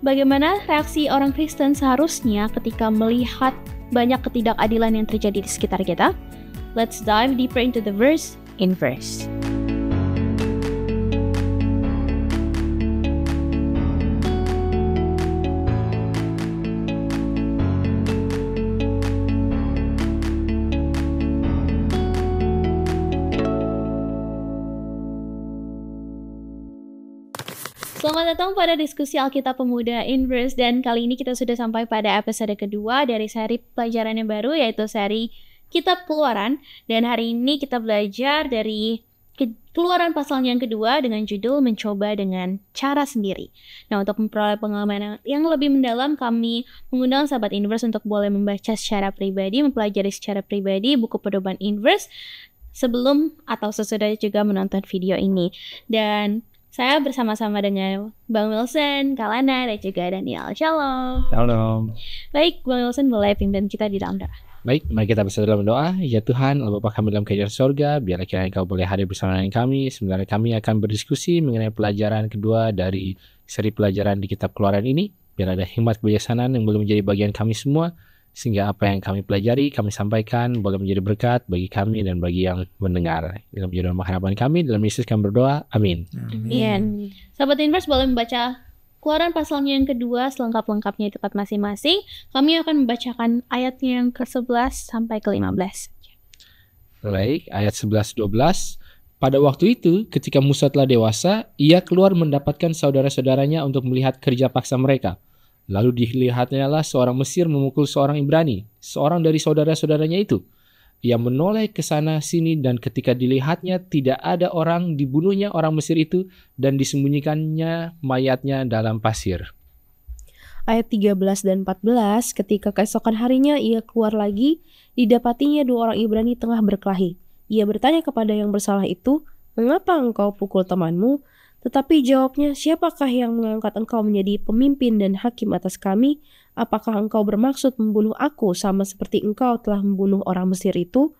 bagaimana reaksi orang Kristen seharusnya ketika melihat banyak ketidakadilan yang terjadi di sekitar kita? Let's dive deeper into the verse in verse. Selamat datang pada diskusi Alkitab Pemuda Inverse, dan kali ini kita sudah sampai pada episode kedua dari seri pelajaran yang baru, yaitu seri Kitab Keluaran. Dan hari ini kita belajar dari Keluaran pasal yang kedua dengan judul Mencoba dengan Cara Sendiri. Nah, untuk memperoleh pengalaman yang lebih mendalam, kami mengundang sahabat Inverse untuk boleh membaca secara pribadi, mempelajari secara pribadi buku pedoman Inverse sebelum atau sesudah juga menonton video ini. Dan saya bersama-sama dengan Bang Wilson, Kalana, dan juga Daniel. Shalom. Shalom. Baik, Bang Wilson boleh pimpin kita di dalam doa. Baik, mari kita bersatu dalam doa. Ya Tuhan, Allah Bapa kami dalam kerajaan surga, biarlah kiranya Engkau boleh hadir bersama dengan kami. Sebenarnya kami akan berdiskusi mengenai pelajaran kedua dari seri pelajaran di Kitab Keluaran ini. Biar ada hikmat kebijaksanaan yang boleh menjadi bagian kami semua, sehingga apa yang kami pelajari, kami sampaikan, boleh menjadi berkat bagi kami dan bagi yang mendengar. Dalam judul harapan kami, dalam Yesus kami berdoa. Amin. Amin. Sahabat Inverse boleh membaca Keluaran pasalnya yang kedua selengkap-lengkapnya di tempat masing-masing. Kami akan membacakan ayatnya yang ke-11 sampai ke-15. Baik, ayat 11-12. Pada waktu itu, ketika Musa telah dewasa, ia keluar mendapatkan saudara-saudaranya untuk melihat kerja paksa mereka. Lalu dilihatnya lah seorang Mesir memukul seorang Ibrani, seorang dari saudara-saudaranya itu. Ia menoleh ke sana sini, dan ketika dilihatnya tidak ada orang, dibunuhnya orang Mesir itu dan disembunyikannya mayatnya dalam pasir. Ayat 13 dan 14, ketika keesokan harinya ia keluar lagi, didapatinya dua orang Ibrani tengah berkelahi. Ia bertanya kepada yang bersalah itu, "Mengapa engkau pukul temanmu?" Tetapi jawabnya, "Siapakah yang mengangkat engkau menjadi pemimpin dan hakim atas kami? Apakah engkau bermaksud membunuh aku sama seperti engkau telah membunuh orang Mesir itu?"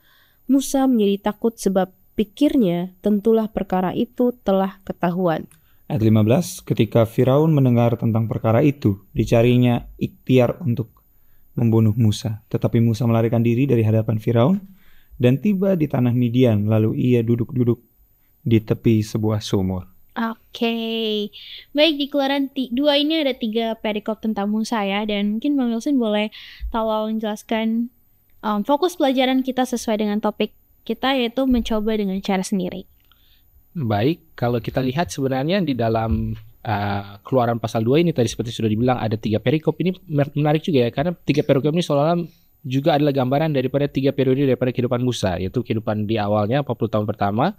Musa menjadi takut sebab pikirnya, tentulah perkara itu telah ketahuan. Ayat 15, ketika Firaun mendengar tentang perkara itu, dicarinya ikhtiar untuk membunuh Musa. Tetapi Musa melarikan diri dari hadapan Firaun dan tiba di tanah Midian, lalu ia duduk-duduk di tepi sebuah sumur. Oke. Baik, di Keluaran 2 ini ada 3 perikop tentang Musa ya. Dan mungkin Bang Wilson boleh tolong jelaskan fokus pelajaran kita sesuai dengan topik kita, yaitu mencoba dengan cara sendiri. Baik, kalau kita lihat sebenarnya di dalam Keluaran pasal 2 ini tadi seperti sudah dibilang ada 3 perikop. Ini menarik juga ya, karena 3 perikop ini seolah-olah juga adalah gambaran daripada 3 periode daripada kehidupan Musa, yaitu kehidupan di awalnya 40 tahun pertama,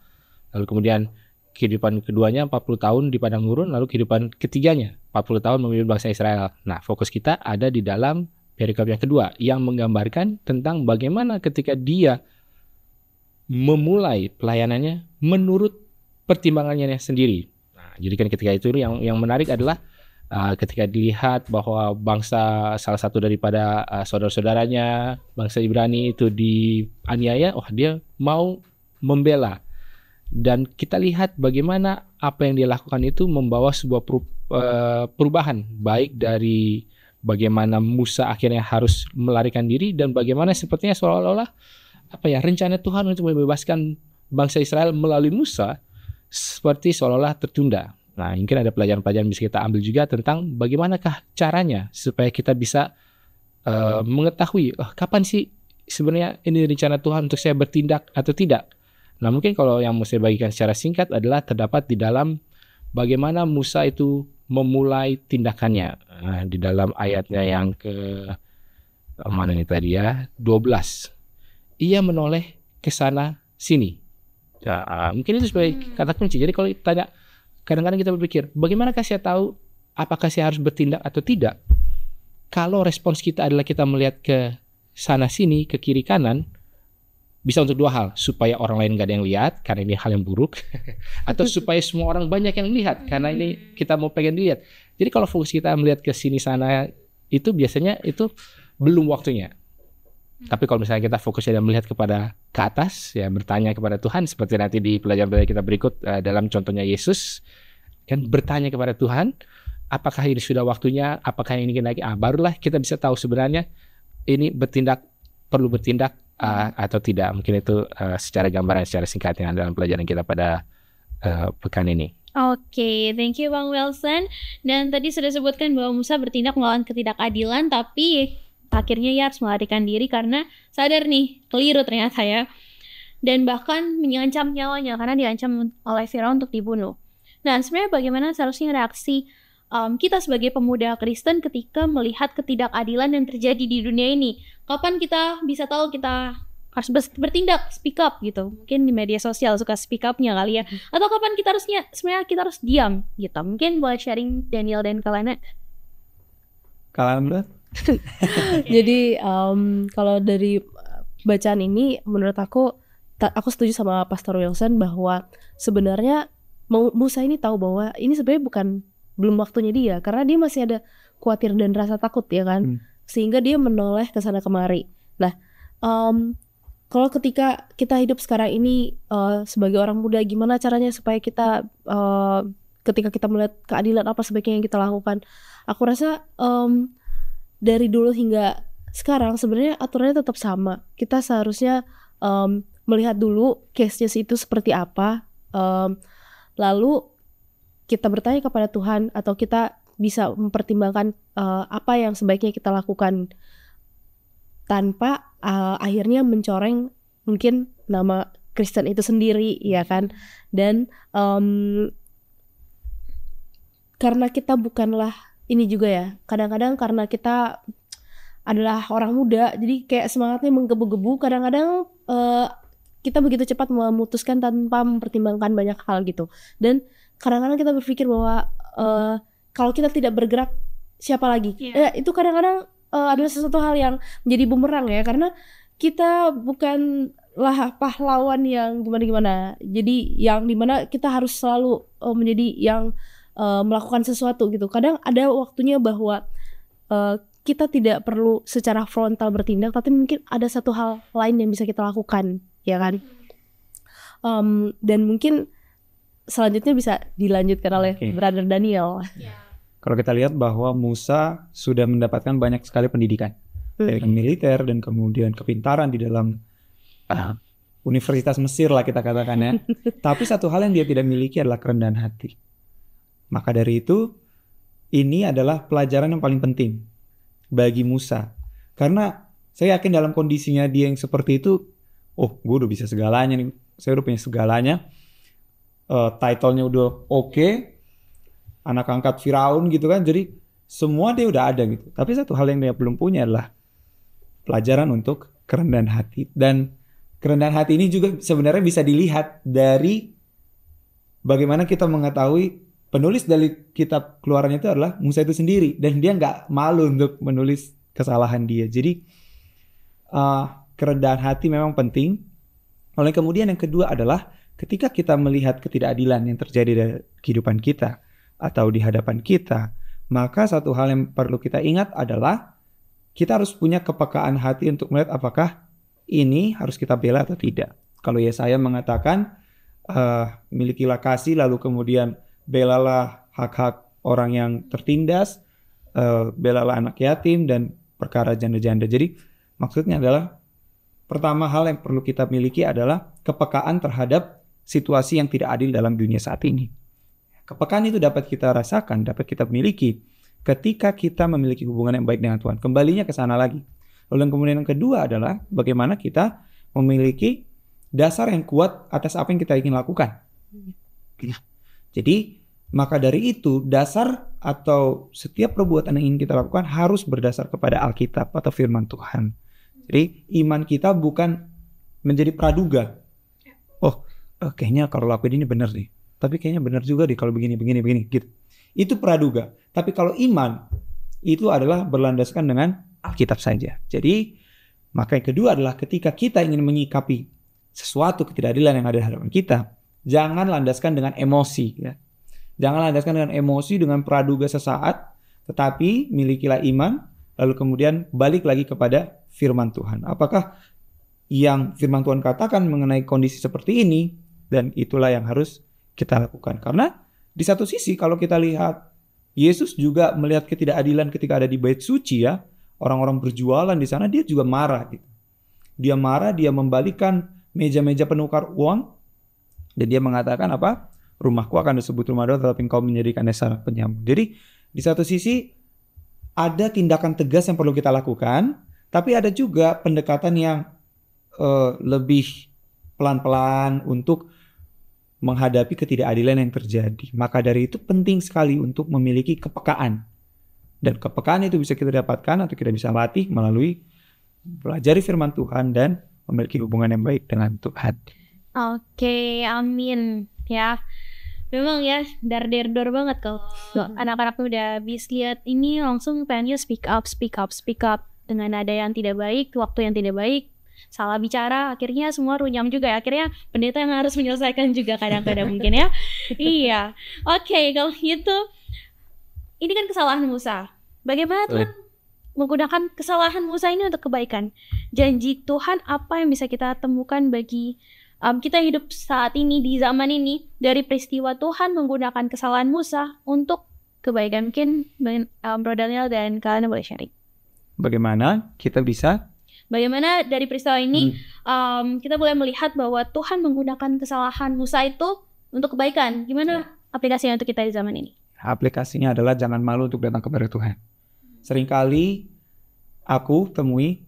lalu kemudian kehidupan keduanya 40 tahun di padang gurun, lalu kehidupan ketiganya 40 tahun memimpin bangsa Israel. Nah, fokus kita ada di dalam perikop yang kedua yang menggambarkan tentang bagaimana ketika dia memulai pelayanannya menurut pertimbangannya sendiri. Nah, jadi kan ketika itu yang menarik adalah ketika dilihat bahwa salah satu daripada saudara-saudaranya, bangsa Ibrani itu dianiaya, dia mau membela. Dan kita lihat bagaimana apa yang dia lakukan itu membawa sebuah perubahan, baik dari bagaimana Musa akhirnya harus melarikan diri, dan bagaimana sepertinya seolah-olah rencana Tuhan untuk membebaskan bangsa Israel melalui Musa seperti seolah-olah tertunda. Nah, mungkin ada pelajaran-pelajaran bisa kita ambil juga tentang bagaimanakah caranya supaya kita bisa mengetahui kapan sih sebenarnya ini rencana Tuhan untuk saya bertindak atau tidak. Nah, mungkin kalau yang mau saya bagikan secara singkat adalah terdapat di dalam bagaimana Musa itu memulai tindakannya. Nah, di dalam ayatnya yang mana ini tadi ya, 12. Ia menoleh ke sana sini. Ya, mungkin itu sebagai kata kunci. Jadi kalau ditanya, kadang-kadang kita berpikir, bagaimanakah saya tahu apakah saya harus bertindak atau tidak? Kalau respons kita adalah kita melihat ke sana sini, ke kiri kanan, bisa untuk 2 hal, supaya orang lain gak ada yang lihat karena ini hal yang buruk, atau supaya semua orang banyak yang lihat karena ini kita mau pengen lihat. Jadi kalau fokus kita melihat ke sini sana, itu biasanya itu belum waktunya. Tapi kalau misalnya kita fokusnya dan melihat kepada ke atas, ya bertanya kepada Tuhan, seperti nanti di pelajaran kita berikut dalam contohnya Yesus kan bertanya kepada Tuhan, apakah ini sudah waktunya, apakah ini lagi, barulah kita bisa tahu sebenarnya ini perlu bertindak atau tidak. Mungkin itu secara gambaran, secara singkat yang dalam pelajaran kita pada pekan ini. Oke, thank you Bang Wilson. Dan tadi sudah sebutkan bahwa Musa bertindak melawan ketidakadilan, tapi akhirnya ia harus melarikan diri karena sadar nih, keliru ternyata ya. Dan bahkan mengancam nyawanya karena diancam oleh Firaun untuk dibunuh. Nah, sebenarnya bagaimana seharusnya reaksi kita sebagai pemuda Kristen ketika melihat ketidakadilan yang terjadi di dunia ini? Kapan kita bisa tahu kita harus bertindak, speak up gitu? Mungkin di media sosial suka speak up-nya kali ya. Atau kapan kita sebenarnya kita harus diam gitu? Mungkin buat sharing Daniel dan Kalana. Kalana. Jadi kalau dari bacaan ini menurut aku setuju sama Pastor Wilson bahwa sebenarnya Musa ini tahu bahwa ini sebenarnya belum waktunya dia, karena dia masih ada khawatir dan rasa takut ya kan, sehingga dia menoleh ke sana kemari. Nah, kalau ketika kita hidup sekarang ini sebagai orang muda, gimana caranya supaya kita ketika kita melihat keadilan apa sebaiknya yang kita lakukan? Aku rasa dari dulu hingga sekarang sebenarnya aturannya tetap sama. Kita seharusnya melihat dulu case-nya itu seperti apa, lalu kita bertanya kepada Tuhan, atau kita bisa mempertimbangkan apa yang sebaiknya kita lakukan tanpa akhirnya mencoreng mungkin nama Kristen itu sendiri, ya kan? Dan karena kita bukanlah ini juga ya, kadang-kadang karena kita adalah orang muda, jadi kayak semangatnya menggebu-gebu. Kadang-kadang kita begitu cepat memutuskan tanpa mempertimbangkan banyak hal gitu. Dan kadang-kadang kita berpikir bahwa kalau kita tidak bergerak, siapa lagi? Itu kadang-kadang adalah sesuatu hal yang menjadi bumerang ya, karena kita bukanlah pahlawan yang gimana-gimana. Jadi yang dimana kita harus selalu menjadi yang melakukan sesuatu gitu. Kadang ada waktunya bahwa kita tidak perlu secara frontal bertindak, tapi mungkin ada satu hal lain yang bisa kita lakukan, ya kan? Dan mungkin selanjutnya bisa dilanjutkan oleh Brother Daniel. Kalau kita lihat bahwa Musa sudah mendapatkan banyak sekali pendidikan dari militer dan kemudian kepintaran di dalam Universitas Mesir lah kita katakan ya. Tapi satu hal yang dia tidak miliki adalah kerendahan hati. Maka dari itu ini adalah pelajaran yang paling penting bagi Musa. Karena saya yakin dalam kondisinya dia yang seperti itu, gue udah bisa segalanya nih. Saya udah punya segalanya. Title-nya udah oke. Anak angkat Firaun gitu kan. Jadi semua dia udah ada gitu. Tapi satu hal yang dia belum punya adalah pelajaran untuk kerendahan hati. Dan kerendahan hati ini juga sebenarnya bisa dilihat dari bagaimana kita mengetahui penulis dari kitab Keluaran itu adalah Musa itu sendiri. Dan dia nggak malu untuk menulis kesalahan dia. Jadi kerendahan hati memang penting. Oleh kemudian yang kedua adalah ketika kita melihat ketidakadilan yang terjadi dalam kehidupan kita atau di hadapan kita, maka satu hal yang perlu kita ingat adalah kita harus punya kepekaan hati untuk melihat apakah ini harus kita bela atau tidak. Kalau Yesaya mengatakan milikilah kasih, lalu kemudian belalah hak-hak orang yang tertindas, belalah anak yatim dan perkara janda-janda. Jadi maksudnya adalah pertama hal yang perlu kita miliki adalah kepekaan terhadap situasi yang tidak adil dalam dunia saat ini. Kepekaan itu dapat kita rasakan, dapat kita miliki ketika kita memiliki hubungan yang baik dengan Tuhan. Kembalinya ke sana lagi. Lalu yang kemudian yang kedua adalah bagaimana kita memiliki dasar yang kuat atas apa yang kita ingin lakukan. Jadi maka dari itu dasar atau setiap perbuatan yang ingin kita lakukan harus berdasar kepada Alkitab atau firman Tuhan. Jadi iman kita bukan menjadi praduga. Kayaknya kalau lakuin ini benar nih. Tapi kayaknya benar juga deh kalau begini gitu. Itu praduga. Tapi kalau iman itu adalah berlandaskan dengan Alkitab saja. Jadi maka yang kedua adalah ketika kita ingin menyikapi sesuatu ketidakadilan yang ada di hadapan kita, jangan landaskan dengan emosi ya. Jangan landaskan dengan emosi, dengan praduga sesaat, tetapi milikilah iman, lalu kemudian balik lagi kepada firman Tuhan. Apakah yang firman Tuhan katakan mengenai kondisi seperti ini, dan itulah yang harus kita lakukan. Karena di satu sisi kalau kita lihat Yesus juga melihat ketidakadilan ketika ada di bait suci ya. Orang-orang berjualan di sana, dia juga marah gitu. Dia marah, dia membalikan meja-meja penukar uang dan dia mengatakan apa? Rumahku akan disebut rumah doa tetapi engkau menjadikannya sarang penyamun. Jadi di satu sisi ada tindakan tegas yang perlu kita lakukan, tapi ada juga pendekatan yang lebih pelan-pelan untuk menghadapi ketidakadilan yang terjadi. Maka dari itu penting sekali untuk memiliki kepekaan. Dan kepekaan itu bisa kita dapatkan atau kita bisa latih melalui pelajari firman Tuhan dan memiliki hubungan yang baik dengan Tuhan. Oke, amin. Ya, memang ya dar-der-dor banget kalau anak-anak muda habis lihat ini langsung pengennya speak up dengan nada yang tidak baik, waktu yang tidak baik, salah bicara, akhirnya semua runyam juga ya. Akhirnya pendeta yang harus menyelesaikan juga kadang-kadang mungkin ya. Iya. Oke, kalau gitu ini kan kesalahan Musa. Bagaimana Tuhan menggunakan kesalahan Musa ini untuk kebaikan? Janji Tuhan apa yang bisa kita temukan bagi kita hidup saat ini di zaman ini dari peristiwa Tuhan menggunakan kesalahan Musa untuk kebaikan? Mungkin Bro Daniel dan kalian boleh sharing. Bagaimana kita bisa? Bagaimana dari peristiwa ini kita boleh melihat bahwa Tuhan menggunakan kesalahan Musa itu untuk kebaikan. Gimana aplikasinya untuk kita di zaman ini? Aplikasinya adalah jangan malu untuk datang kepada Tuhan. Seringkali aku temui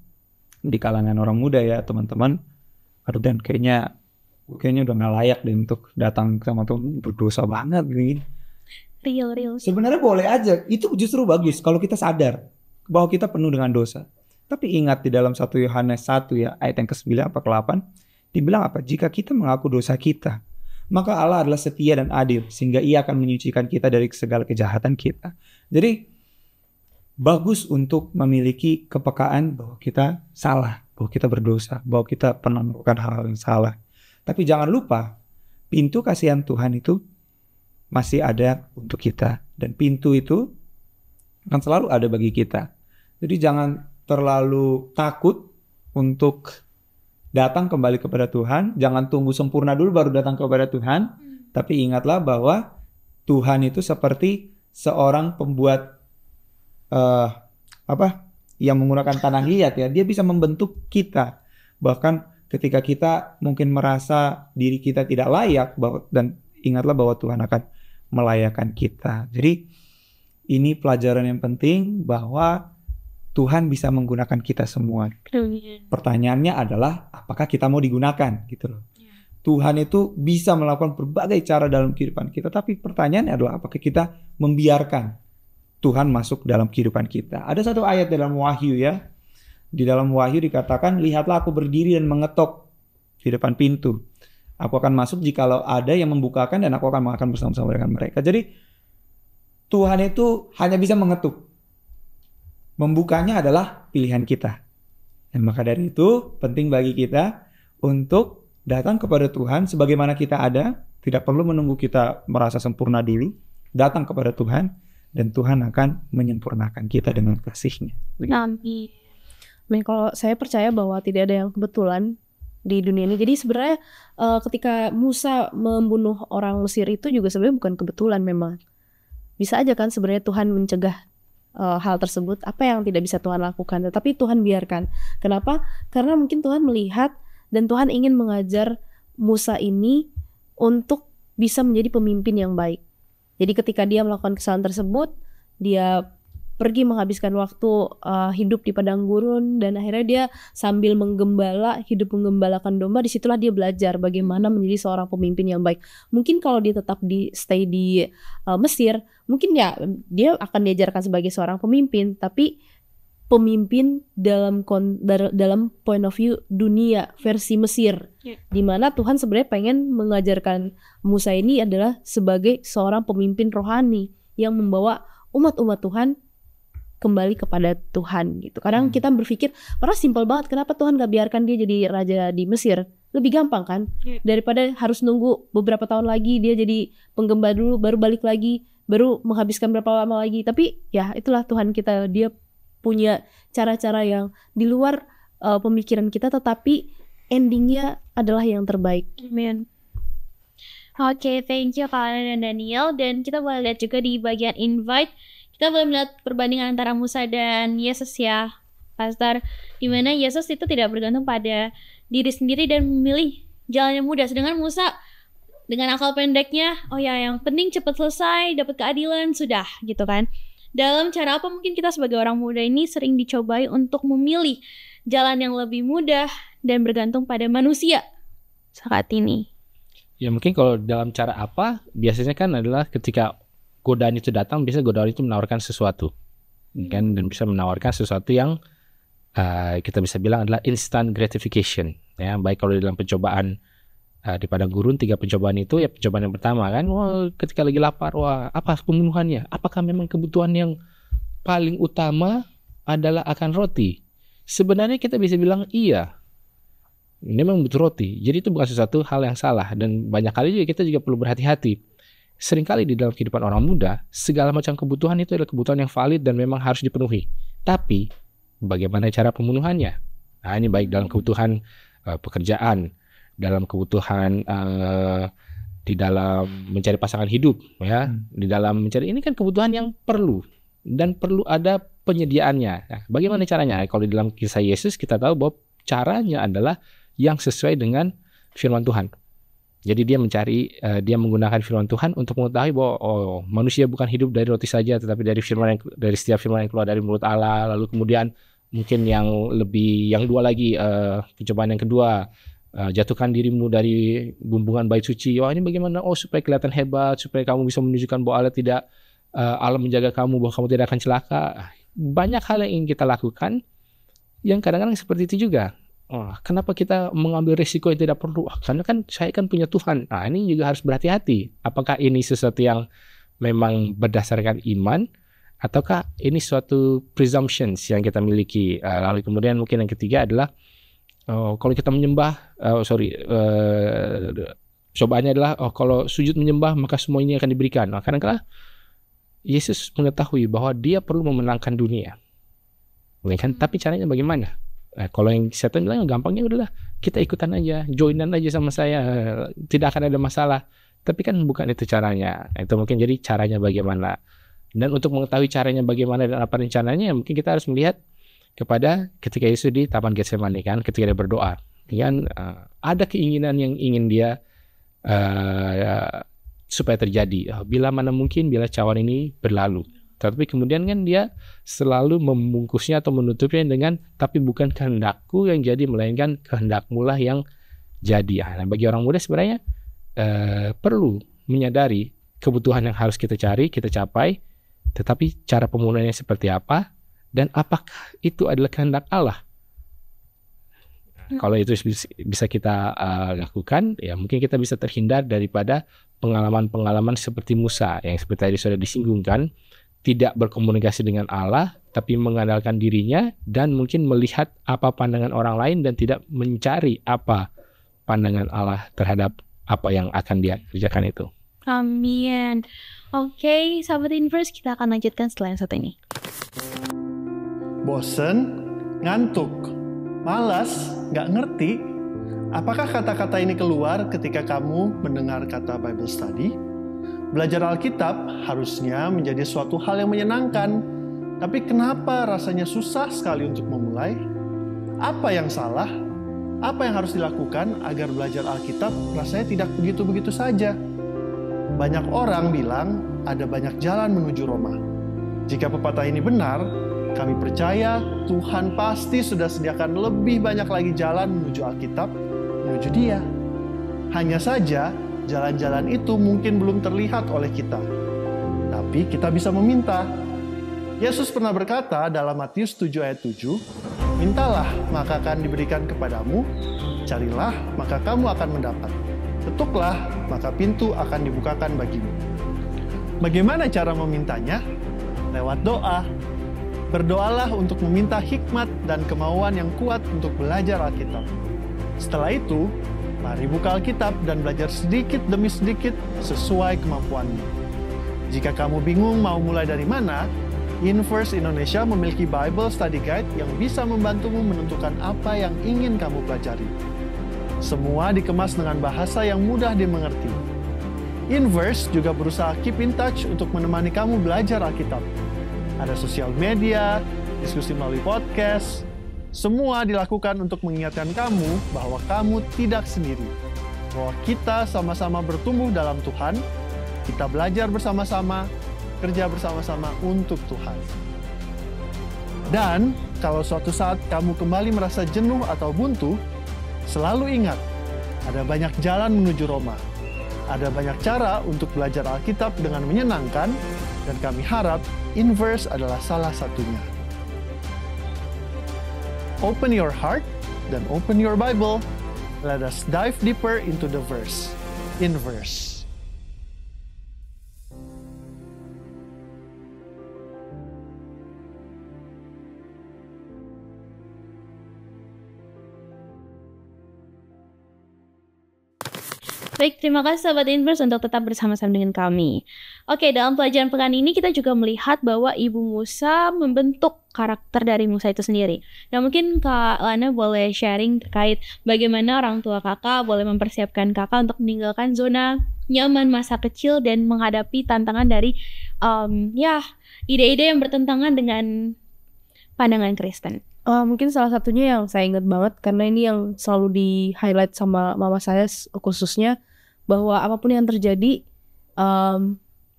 di kalangan orang muda ya teman-teman, aduh dan kayaknya udah gak layak deh untuk datang sama Tuhan, berdosa banget gini. Real. Sebenarnya boleh aja, itu justru bagus kalau kita sadar bahwa kita penuh dengan dosa. Tapi ingat di dalam 1 Yohanes 1 ya ayat yang ke-9 apa ke-8 dibilang apa? Jika kita mengaku dosa kita, maka Allah adalah setia dan adil sehingga Ia akan menyucikan kita dari segala kejahatan kita. Jadi bagus untuk memiliki kepekaan bahwa kita salah, bahwa kita berdosa, bahwa kita pernah melakukan hal yang salah. Tapi jangan lupa pintu kasihan Tuhan itu masih ada untuk kita dan pintu itu akan selalu ada bagi kita. Jadi jangan terlalu takut untuk datang kembali kepada Tuhan. Jangan tunggu sempurna dulu baru datang kepada Tuhan. Tapi ingatlah bahwa Tuhan itu seperti seorang pembuat yang menggunakan tanah liat ya. Dia bisa membentuk kita. Bahkan ketika kita mungkin merasa diri kita tidak layak, dan ingatlah bahwa Tuhan akan melayakkan kita. Jadi ini pelajaran yang penting bahwa Tuhan bisa menggunakan kita semua. Pertanyaannya adalah apakah kita mau digunakan gitu loh. Tuhan itu bisa melakukan berbagai cara dalam kehidupan kita, tapi pertanyaannya adalah apakah kita membiarkan Tuhan masuk dalam kehidupan kita. Ada satu ayat dalam Wahyu ya. Di dalam Wahyu dikatakan, lihatlah aku berdiri dan mengetok di depan pintu. Aku akan masuk jikalau ada yang membukakan dan aku akan makan bersama-sama dengan mereka. Jadi Tuhan itu hanya bisa mengetuk. Membukanya adalah pilihan kita. Dan maka dari itu penting bagi kita untuk datang kepada Tuhan sebagaimana kita ada. Tidak perlu menunggu kita merasa sempurna dulu. Datang kepada Tuhan dan Tuhan akan menyempurnakan kita dengan kasih-Nya. Amin. Kalau saya percaya bahwa tidak ada yang kebetulan di dunia ini. Jadi sebenarnya ketika Musa membunuh orang Mesir itu juga sebenarnya bukan kebetulan memang. Bisa aja kan sebenarnya Tuhan mencegah hal tersebut, apa yang tidak bisa Tuhan lakukan, tetapi Tuhan biarkan. Kenapa? Karena mungkin Tuhan melihat dan Tuhan ingin mengajar Musa ini untuk bisa menjadi pemimpin yang baik. Jadi ketika dia melakukan kesalahan tersebut, dia pergi menghabiskan waktu hidup di padang gurun dan akhirnya dia sambil menggembalakan domba, disitulah dia belajar bagaimana menjadi seorang pemimpin yang baik. Mungkin kalau dia tetap stay di Mesir, mungkin ya dia akan diajarkan sebagai seorang pemimpin, tapi pemimpin dalam point of view dunia versi Mesir, di mana Tuhan sebenarnya pengen mengajarkan Musa ini adalah sebagai seorang pemimpin rohani yang membawa umat-umat Tuhan kembali kepada Tuhan gitu. Kadang kita berpikir, padahal simpel banget, kenapa Tuhan gak biarkan dia jadi raja di Mesir? Lebih gampang kan? Daripada harus nunggu beberapa tahun lagi dia jadi penggembala dulu, baru balik lagi, baru menghabiskan berapa lama lagi. Tapi ya itulah Tuhan kita, dia punya cara-cara yang di luar pemikiran kita, tetapi endingnya adalah yang terbaik. Amin. Oke, thank you Kak Alana dan Daniel. Dan kita boleh lihat juga di bagian invite, kita boleh melihat perbandingan antara Musa dan Yesus ya, Pastor. Dimana Yesus itu tidak bergantung pada diri sendiri dan memilih jalan yang mudah. Sedangkan Musa dengan akal pendeknya, oh ya yang penting cepat selesai, dapat keadilan, sudah gitu kan. Dalam cara apa mungkin kita sebagai orang muda ini sering dicobai untuk memilih jalan yang lebih mudah dan bergantung pada manusia saat ini. Ya mungkin kalau dalam cara apa, biasanya kan adalah ketika godaan itu datang, biasanya godaan itu menawarkan sesuatu, kan, dan bisa menawarkan sesuatu yang kita bisa bilang adalah instant gratification, ya. Baik kalau dalam pencobaan di padang gurun, 3 pencobaan itu, ya pencobaan yang pertama kan, wah ketika lagi lapar, wah apa pembunuhannya? Apakah memang kebutuhan yang paling utama adalah akan roti? Sebenarnya kita bisa bilang iya, ini memang butuh roti. Jadi itu bukan sesuatu hal yang salah, dan banyak kali juga kita juga perlu berhati-hati. Seringkali di dalam kehidupan orang muda, segala macam kebutuhan itu adalah kebutuhan yang valid dan memang harus dipenuhi. Tapi, bagaimana cara pemenuhannya? Nah, ini baik dalam kebutuhan pekerjaan, dalam kebutuhan di dalam mencari pasangan hidup, ya, di dalam mencari, ini kan kebutuhan yang perlu dan perlu ada penyediaannya. Nah, bagaimana caranya? Kalau di dalam kisah Yesus kita tahu bahwa caranya adalah yang sesuai dengan firman Tuhan. Jadi dia mencari, dia menggunakan firman Tuhan untuk mengetahui bahwa manusia bukan hidup dari roti saja, tetapi dari setiap firman yang keluar dari mulut Allah. Lalu kemudian mungkin yang dua lagi, pencobaan yang kedua, jatuhkan dirimu dari bumbungan bait suci. Ini bagaimana? Supaya kelihatan hebat, supaya kamu bisa menunjukkan bahwa Allah menjaga kamu, bahwa kamu tidak akan celaka. Banyak hal yang ingin kita lakukan yang kadang-kadang seperti itu juga. Kenapa kita mengambil risiko yang tidak perlu? Karena kan saya kan punya Tuhan. Nah, ini juga harus berhati-hati. Apakah ini sesuatu yang memang berdasarkan iman, ataukah ini suatu presumptions yang kita miliki? Lalu kemudian mungkin yang ketiga adalah kalau kita menyembah, cobaannya adalah kalau sujud menyembah maka semua ini akan diberikan. Kadang-kadang Yesus mengetahui bahwa dia perlu memenangkan dunia, kan? Tapi caranya bagaimana? Kalau yang setan bilang gampangnya udahlah kita ikutan aja, joinan aja sama saya, tidak akan ada masalah. Tapi kan bukan itu caranya. Itu mungkin jadi caranya bagaimana. Dan untuk mengetahui caranya bagaimana dan apa rencananya, mungkin kita harus melihat kepada ketika Yesus di Taman Getsemani, kan, ketika dia berdoa, kan, ada keinginan yang ingin dia supaya terjadi. Bila mana mungkin, bila cawan ini berlalu. Tapi kemudian kan dia selalu membungkusnya atau menutupnya dengan tapi bukan kehendakku yang jadi, melainkan kehendakmu lah yang jadi. Nah, bagi orang muda sebenarnya perlu menyadari kebutuhan yang harus kita cari, kita capai, tetapi cara pemenuhannya seperti apa dan apakah itu adalah kehendak Allah. Kalau itu bisa kita lakukan, ya mungkin kita bisa terhindar daripada pengalaman-pengalaman seperti Musa yang seperti tadi sudah disinggungkan, tidak berkomunikasi dengan Allah, tapi mengandalkan dirinya dan mungkin melihat apa pandangan orang lain dan tidak mencari apa pandangan Allah terhadap apa yang akan dia kerjakan itu. Amin. Oke, sahabat Inverse, kita akan lanjutkan setelah yang satu ini. Bosen, ngantuk, malas, nggak ngerti. Apakah kata-kata ini keluar ketika kamu mendengar kata Bible Study? Belajar Alkitab harusnya menjadi suatu hal yang menyenangkan. Tapi kenapa rasanya susah sekali untuk memulai? Apa yang salah? Apa yang harus dilakukan agar belajar Alkitab rasanya tidak begitu-begitu saja? Banyak orang bilang ada banyak jalan menuju Roma. Jika pepatah ini benar, kami percaya Tuhan pasti sudah sediakan lebih banyak lagi jalan menuju Alkitab, menuju Dia. Hanya saja, jalan-jalan itu mungkin belum terlihat oleh kita. Tapi kita bisa meminta. Yesus pernah berkata dalam Matius 7 ayat 7, "Mintalah, maka akan diberikan kepadamu. Carilah, maka kamu akan mendapat. Ketuklah, maka pintu akan dibukakan bagimu." Bagaimana cara memintanya? Lewat doa. Berdoalah untuk meminta hikmat dan kemauan yang kuat untuk belajar Alkitab. Setelah itu, mari buka Alkitab dan belajar sedikit demi sedikit sesuai kemampuanmu. Jika kamu bingung mau mulai dari mana, Inverse Indonesia memiliki Bible Study Guide yang bisa membantumu menentukan apa yang ingin kamu pelajari. Semua dikemas dengan bahasa yang mudah dimengerti. Inverse juga berusaha keep in touch untuk menemani kamu belajar Alkitab. Ada sosial media, diskusi melalui podcast, semua dilakukan untuk mengingatkan kamu bahwa kamu tidak sendiri. Bahwa kita sama-sama bertumbuh dalam Tuhan, kita belajar bersama-sama, kerja bersama-sama untuk Tuhan. Dan kalau suatu saat kamu kembali merasa jenuh atau buntu, selalu ingat, ada banyak jalan menuju Roma. Ada banyak cara untuk belajar Alkitab dengan menyenangkan, dan kami harap Inverse adalah salah satunya. Open your heart dan open your Bible. Let us dive deeper into the verse. Inverse. Baik, terima kasih sahabat Inverse untuk tetap bersama-sama dengan kami. Oke, dalam pelajaran pekan ini kita juga melihat bahwa Ibu Musa membentuk karakter dari Musa itu sendiri. Nah, mungkin Kak Lana boleh sharing terkait bagaimana orang tua kakak boleh mempersiapkan kakak untuk meninggalkan zona nyaman masa kecil dan menghadapi tantangan dari ide-ide yang bertentangan dengan pandangan Kristen. Mungkin salah satunya yang saya ingat banget, karena ini yang selalu di-highlight sama mama saya khususnya, bahwa apapun yang terjadi,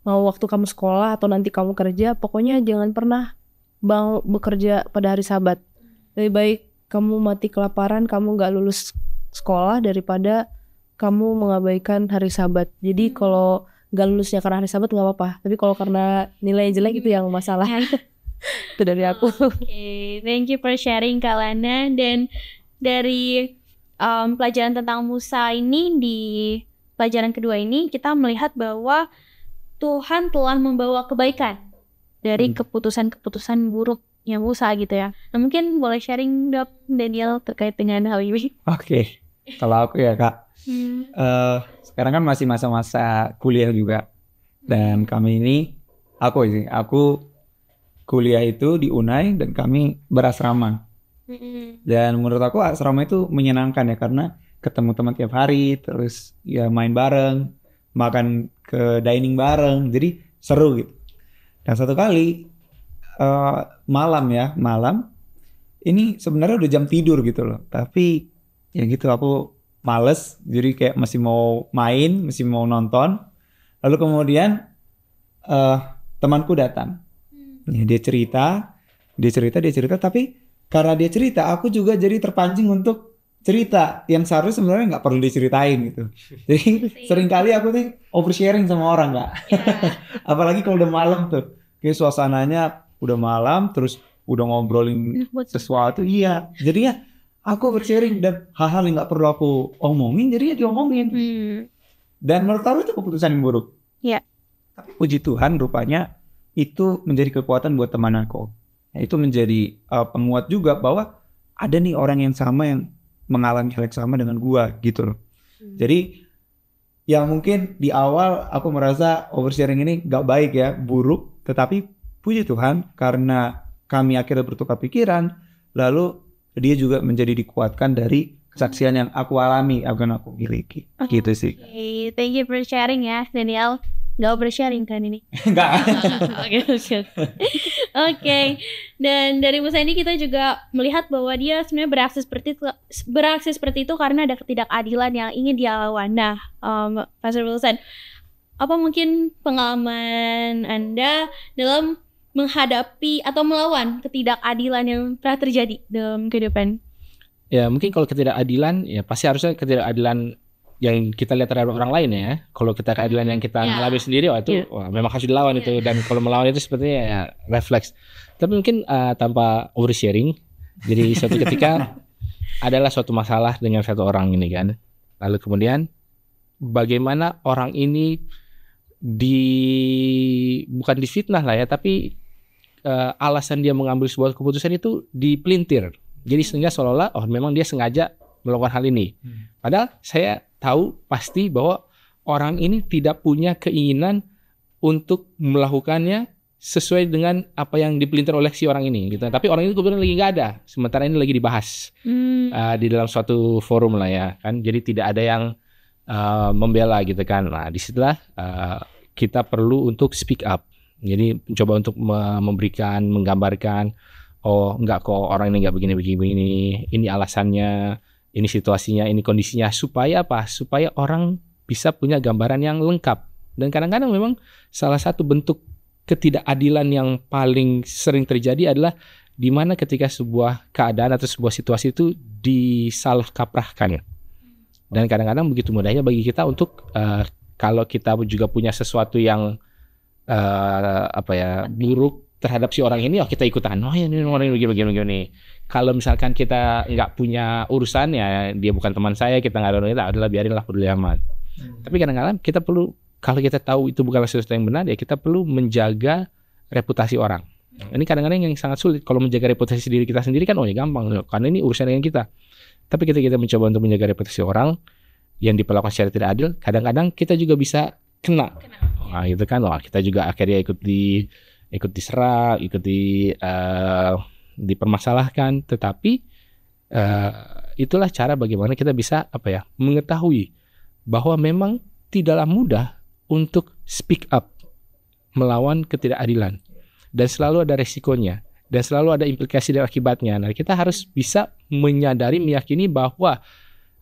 mau waktu kamu sekolah atau nanti kamu kerja, pokoknya jangan pernah mau bekerja pada hari Sabat. Lebih baik kamu mati kelaparan, kamu gak lulus sekolah daripada kamu mengabaikan hari Sabat. Jadi kalau gak lulusnya karena hari Sabat gak apa-apa, tapi kalau karena nilai jelek itu yang masalah. Itu dari aku. Oke, thank you for sharing Kak Lana. Dan dari pelajaran tentang Musa ini, di pelajaran kedua ini kita melihat bahwa Tuhan telah membawa kebaikan dari keputusan-keputusan buruknya Musa gitu ya. Nah, mungkin boleh sharing Dok Daniel terkait dengan hal ini. Oke. Kalau aku ya Kak, sekarang kan masih masa-masa kuliah juga. Dan kami ini, aku kuliah itu di Unai dan kami berasrama. Dan menurut aku asrama itu menyenangkan ya, karena ketemu teman tiap hari, terus ya main bareng, makan ke dining bareng, jadi seru gitu. Dan satu kali malam ini sebenarnya udah jam tidur gitu loh, tapi ya gitu aku males, jadi kayak masih mau main, masih mau nonton. Lalu kemudian temanku datang. Ya, dia cerita, tapi karena dia cerita, aku juga jadi terpancing untuk cerita yang seharusnya sebenarnya nggak perlu diceritain gitu. Jadi seringkali aku nih oversharing sama orang Kak. Apalagi kalau udah malam tuh, kayak suasananya udah malam, terus udah ngobrolin sesuatu, iya. Jadinya aku oversharing dan hal-hal yang nggak perlu aku omongin, jadinya diomongin. Dan menurut aku itu keputusan yang buruk. Iya. Tapi puji Tuhan, rupanya itu menjadi kekuatan buat teman aku. Nah, itu menjadi penguat juga bahwa ada nih orang yang sama yang mengalami hal yang sama dengan gua gitu loh. Jadi yang mungkin di awal aku merasa oversharing ini gak baik ya, buruk. Tetapi puji Tuhan karena kami akhirnya bertukar pikiran, lalu dia juga menjadi dikuatkan dari kesaksian yang aku alami, yang aku miliki. Gitu sih. Okay, thank you for sharing ya Daniel. Gak oversharing kan ini? Enggak. Oke. Dan dari Musa ini kita juga melihat bahwa dia sebenarnya beraksi seperti itu karena ada ketidakadilan yang ingin dia lawan. Nah, Pastor Wilson, apa mungkin pengalaman Anda dalam menghadapi atau melawan ketidakadilan yang pernah terjadi dalam kehidupan? Ya mungkin kalau ketidakadilan, ya pasti harusnya ketidakadilan yang kita lihat terhadap orang lain ya. Kalau kita keadilan yang kita alami sendiri, wah, memang harus dilawan itu. Dan kalau melawan itu sepertinya ya refleks. Tapi mungkin tanpa oversharing. Jadi suatu ketika adalah suatu masalah dengan satu orang ini kan. Lalu kemudian bagaimana orang ini bukan difitnah lah ya, tapi alasan dia mengambil sebuah keputusan itu dipelintir. Jadi sehingga seolah-olah memang dia sengaja melakukan hal ini. Padahal saya tahu pasti bahwa orang ini tidak punya keinginan untuk melakukannya sesuai dengan apa yang dipelintir oleh si orang ini gitu. Tapi orang ini kebetulan lagi nggak ada. Sementara ini lagi dibahas di dalam suatu forum lah ya kan. Jadi tidak ada yang membela gitu kan. Nah, disitulah kita perlu untuk speak up. Jadi coba untuk memberikan, menggambarkan, oh enggak kok orang ini enggak begini, ini alasannya, ini situasinya, ini kondisinya, supaya apa? Supaya orang bisa punya gambaran yang lengkap. Dan kadang-kadang memang salah satu bentuk ketidakadilan yang paling sering terjadi adalah di mana ketika sebuah keadaan atau sebuah situasi itu disalah kaprahkan. Dan kadang-kadang begitu mudahnya bagi kita untuk kalau kita juga punya sesuatu yang buruk terhadap si orang ini, kita ikutan. Oh ya, ini orang ini begini. Kalau misalkan kita nggak punya urusan, ya dia bukan teman saya, kita nggak ada, adalah biarinlah, peduli amat. Tapi kadang-kadang kita perlu, kalau kita tahu itu bukanlah sesuatu yang benar, ya kita perlu menjaga reputasi orang. Ini kadang-kadang yang sangat sulit. Kalau menjaga reputasi diri kita sendiri kan, oh ya gampang, karena ini urusan dengan kita. Tapi ketika kita mencoba untuk menjaga reputasi orang yang diperlakukan secara tidak adil, kadang-kadang kita juga bisa kena. Nah itu kan, kita juga akhirnya ikut diserang, dipermasalahkan. Tetapi itulah cara bagaimana kita bisa mengetahui bahwa memang tidaklah mudah untuk speak up melawan ketidakadilan, dan selalu ada resikonya, dan selalu ada implikasi dan akibatnya. Nah, kita harus bisa menyadari, meyakini bahwa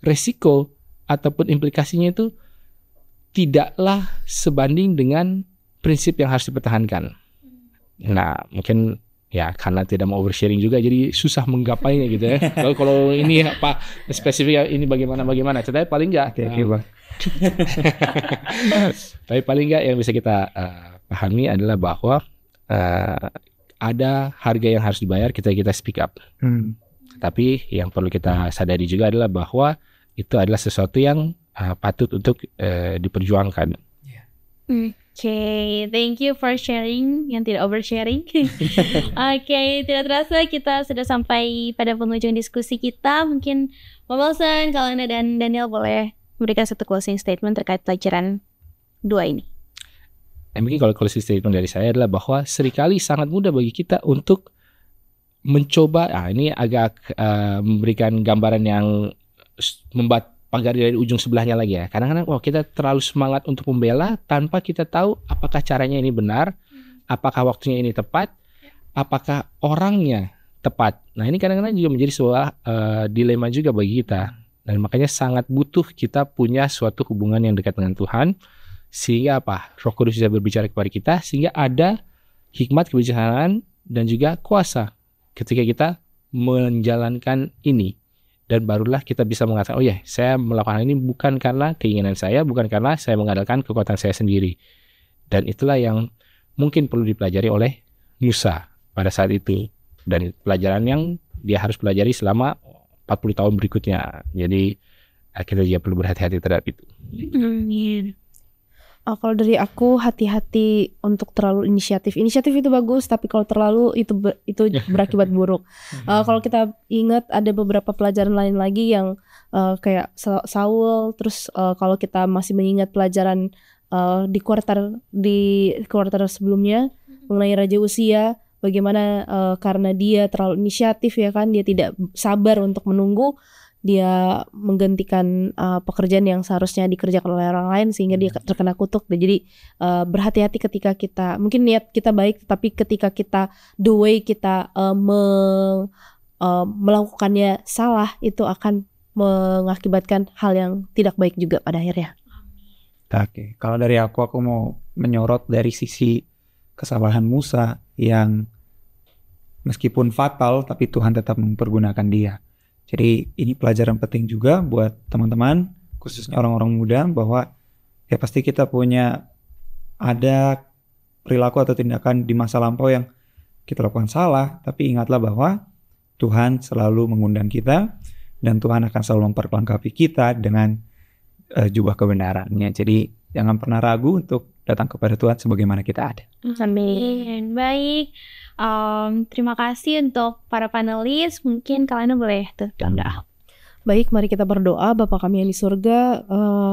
resiko ataupun implikasinya itu tidaklah sebanding dengan prinsip yang harus dipertahankan. Nah, mungkin ya karena tidak mau oversharing juga, jadi susah menggapainya gitu ya. Kalau ini apa spesifik ini bagaimana, tapi paling enggak. Tapi paling enggak yang bisa kita pahami adalah bahwa ada harga yang harus dibayar kita speak up. Tapi yang perlu kita sadari juga adalah bahwa itu adalah sesuatu yang patut untuk diperjuangkan. Oke, thank you for sharing yang tidak oversharing. Oke, tidak terasa kita sudah sampai pada penghujung diskusi kita. Mungkin Pak Wilson, Kalina dan Daniel boleh memberikan satu closing statement terkait pelajaran 2 ini. Mungkin kalau closing statement dari saya adalah bahwa seringkali sangat mudah bagi kita untuk mencoba, ini agak memberikan gambaran yang membuat pagar dari ujung sebelahnya lagi ya. Kadang-kadang kita terlalu semangat untuk membela tanpa kita tahu apakah caranya ini benar, apakah waktunya ini tepat, apakah orangnya tepat. Nah ini kadang-kadang juga menjadi sebuah dilema juga bagi kita. Dan makanya sangat butuh kita punya suatu hubungan yang dekat dengan Tuhan, sehingga Roh Kudus bisa berbicara kepada kita, sehingga ada hikmat kebijaksanaan dan juga kuasa ketika kita menjalankan ini. Dan barulah kita bisa mengatakan, oh ya, saya melakukan ini bukan karena keinginan saya, bukan karena saya mengandalkan kekuatan saya sendiri. Dan itulah yang mungkin perlu dipelajari oleh Musa pada saat itu. Dan pelajaran yang dia harus pelajari selama 40 tahun berikutnya. Jadi kita juga perlu berhati-hati terhadap itu. Kalau dari aku, hati-hati untuk terlalu inisiatif. Inisiatif itu bagus, tapi kalau terlalu itu berakibat buruk. Kalau kita ingat ada beberapa pelajaran lain lagi yang kayak Saul. Terus kalau kita masih mengingat pelajaran di kuarter sebelumnya mengenai Raja Usia, bagaimana karena dia terlalu inisiatif ya kan, dia tidak sabar untuk menunggu. Dia menggantikan pekerjaan yang seharusnya dikerjakan oleh orang lain sehingga dia terkena kutuk. Jadi berhati-hati ketika kita, mungkin niat kita baik, tapi ketika kita the way kita melakukannya salah, itu akan mengakibatkan hal yang tidak baik juga pada akhirnya. Oke, kalau dari aku mau menyorot dari sisi kesalahan Musa yang meskipun fatal, tapi Tuhan tetap mempergunakan dia. Jadi ini pelajaran penting juga buat teman-teman, khususnya orang-orang muda, bahwa ya pasti kita punya ada perilaku atau tindakan di masa lampau yang kita lakukan salah, tapi ingatlah bahwa Tuhan selalu mengundang kita dan Tuhan akan selalu memperlengkapi kita dengan jubah kebenarannya. Jadi jangan pernah ragu untuk datang kepada Tuhan sebagaimana kita ada. Amin. Baik. Terima kasih untuk para panelis. Mungkin kalian boleh berdoa. Baik, mari kita berdoa. Bapa kami yang di surga,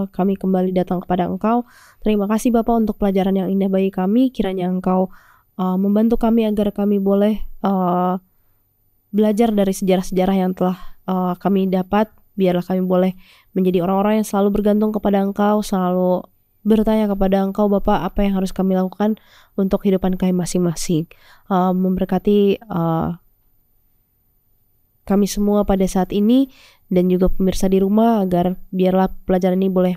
kami kembali datang kepada Engkau. Terima kasih Bapa untuk pelajaran yang indah bagi kami. Kiranya Engkau membantu kami agar kami boleh belajar dari sejarah-sejarah yang telah kami dapat Biarlah kami boleh menjadi orang-orang yang selalu bergantung kepada Engkau, selalu bertanya kepada Engkau Bapa apa yang harus kami lakukan untuk kehidupan kami masing-masing. Memberkati kami semua pada saat ini dan juga pemirsa di rumah, agar biarlah pelajaran ini boleh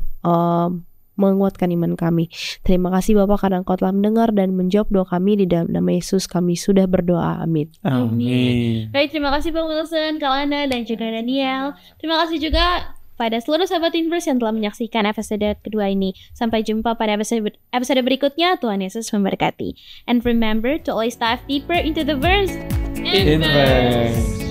menguatkan iman kami. Terima kasih Bapak karena Engkau telah mendengar dan menjawab doa kami. Di dalam nama Yesus kami sudah berdoa, amin. Amin. Baik, terima kasih Bang Wilson, Kalana, dan juga Daniel. Terima kasih juga pada seluruh sahabat Inverse yang telah menyaksikan episode kedua ini. Sampai jumpa pada episode berikutnya. Tuhan Yesus memberkati. And remember to always dive deeper into the verse. Inverse.